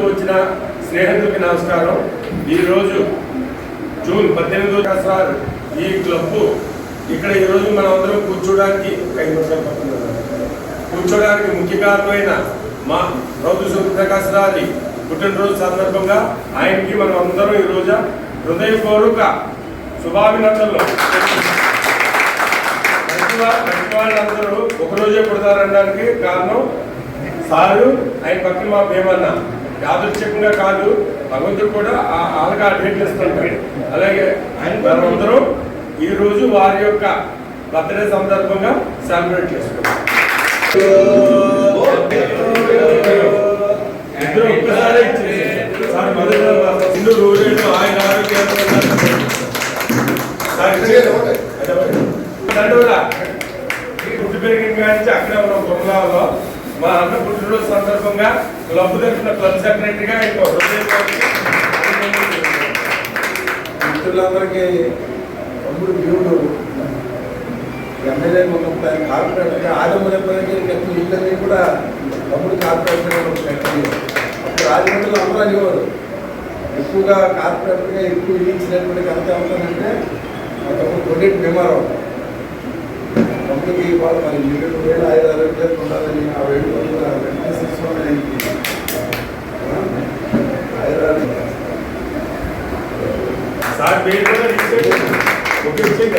వచ్చిన స్నేహితులకి నమస్కారం. ఈరోజు జూన్ 18 ఈ క్లబ్ ఇక్కడ ఈరోజు మనం అందరం కూర్చోడానికి ముఖ్య కారణమైన మా రౌతు సూర్యప్రకాశ్ రాజు పుట్టినరోజు సందర్భంగా ఆయనకి మనం అందరం ఈరోజు హృదయపూర్వక శుభాభినందనలు. వాళ్ళందరూ ఒకరోజే పుడతారనడానికి కారణం సారు ఆయన పక్కన మా భీమన్న యాదృచ్ఛికంగా కాదు, భగవంతుడు కూడా వాళ్ళకి ఆ డేట్లు ఇస్తుంటాడు. అలాగే మనమందరూ ఈరోజు వారి యొక్క బర్త్డే సందర్భంగా సెలబ్రేట్ చేసుకుంటాం. ఇద్దరు ఒక్కసారి సార్ మొదటి రోజులు ఆయన ఆరోగ్యాలు పుట్టి పెరిగిన కానీ అక్కడే ఉన్నాం బొమ్మలాలో. మా అన్న పుట్టినరోజు సందర్భంగా క్లబ్ తరఫున క్లబ్ సెక్రటరీగా మిత్రులందరికీ తమ్ముడు దేవుడు ఎమ్మెల్యే ఉన్నప్పుడు ఆయన కార్పొరేటర్గా ఆదమూలపల్లికి ఇళ్ళన్నీ కూడా తమ్ముడు కార్పొరేటర్గా పెట్టండి. అప్పుడు రాజమండ్రిలో అందరూ అనేవారు ఎక్కువగా కార్పొరేటర్గా ఎక్కువ ఇచ్చినటువంటి కథ అవుతానంటే మా తమ్ముడు కొన్నిటి భీమారావు. తమ్ముడికి వాళ్ళు మరి 7,000 ఆరోగ్యాలు ఉండాలని ఆ 7,000 వెంకటేశ్వర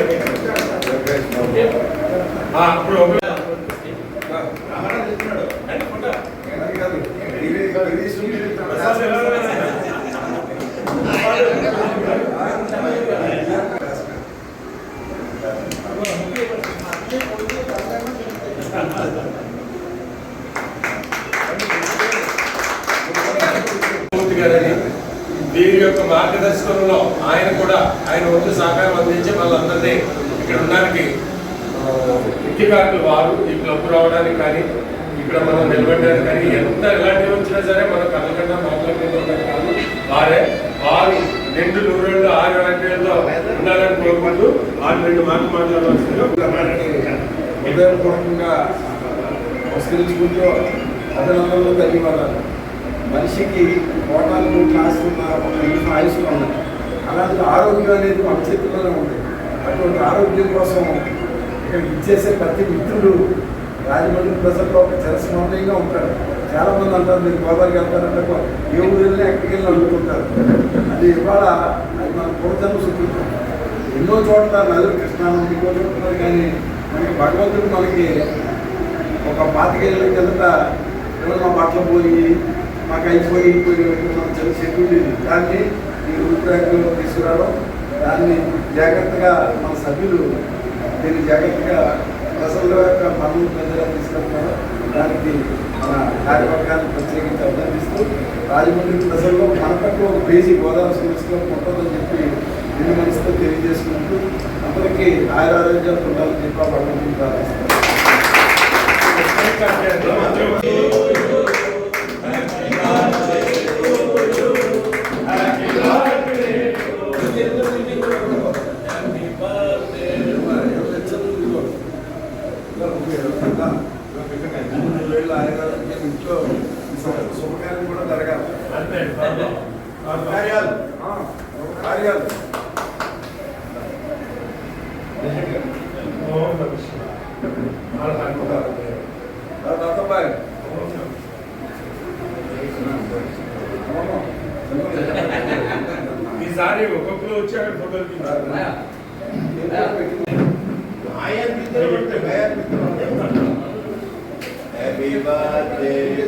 వీరి యొక్క మార్గదర్శకంలో ఆయన వంతు సహకారం అందించి వాళ్ళందరినీ ఇక్కడ ఉండడానికి ముఖ్య కారణాలు వారు. ఈ క్లబ్ రావడానికి కానీ ఇక్కడ మనం నిలబడడానికి కానీ ఎలాంటివి వచ్చినా సరే మనం కళ్ళకుండా మాట్లాడుకుంటున్నాం కాదు వారు 2 నూరేళ్ళు 6 ఆరోగ్యాలతో ఉండాలని కోరుకుంటూ 2 మాటలు మాట్లాడవలసిందిగా హృదయపూర్వకంగా నమస్కరించుకుంటూ అభినందనలు ధన్యవాదాలు. మనిషికి కోటాలు క్లాస్ ఉన్న ఒక నిమిషం ఆయుష్గా ఉన్నది. అలాంటి ఆరోగ్యం అనేది మన చేతుల్లోనే ఉంది. అటువంటి ఆరోగ్యం కోసం ఇక్కడ ఇచ్చేసే ప్రతి మిత్రుడు రాజమండ్రి ప్రజల్లో ఒక చిరస్మరణీయంగా ఉంటాడు. చాలామంది అంటారు మీరు గోదావరికి వెళ్తారంటే ఏ ఊరిని ఎక్కడికి వెళ్ళి అనుకుంటారు. అది ఇవాళ అది మన పూర్వజన్మ సుకృతం. ఎన్నో చోట్ల నదులు కృష్ణానం ఇంకో చోట్ల కానీ మనకి భగవంతుడు మనకి ఒక 25 ఏళ్ళ కిందట మా బట్టలు పోయి మాకు అయిపోయి మనం చిన్న చెట్టు ఉండేది. దాన్ని ఈ రూపురేఖలో తీసుకురావడం, దాన్ని జాగ్రత్తగా మన సభ్యులు దీన్ని జాగ్రత్తగా ప్రజల యొక్క పనులు ప్రజలుగా తీసుకెళ్తున్నారు. దానికి మన కార్యవర్గాన్ని ప్రత్యేకించి అభినందిస్తూ రాజమండ్రి ప్రజల్లో మన పట్ల ఒక పేజీ గోదావరి సిరీస్లో ఉంటుందని చెప్పి దీని మనసుతో తెలియజేసుకుంటూ అందరికీ ఆరోగ్యాలు ఉండాలని చెప్పి భగవంతుని ప్రార్థిస్తారు. ఇంట్లో శుభకార్యం కూడా జరగాలి. కార్యాలు ఈసారి ఒక్కొక్కరు వచ్చి అక్కడ ఫోటోలు Happy birthday.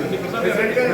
ప్రెసిడెంట్ గారు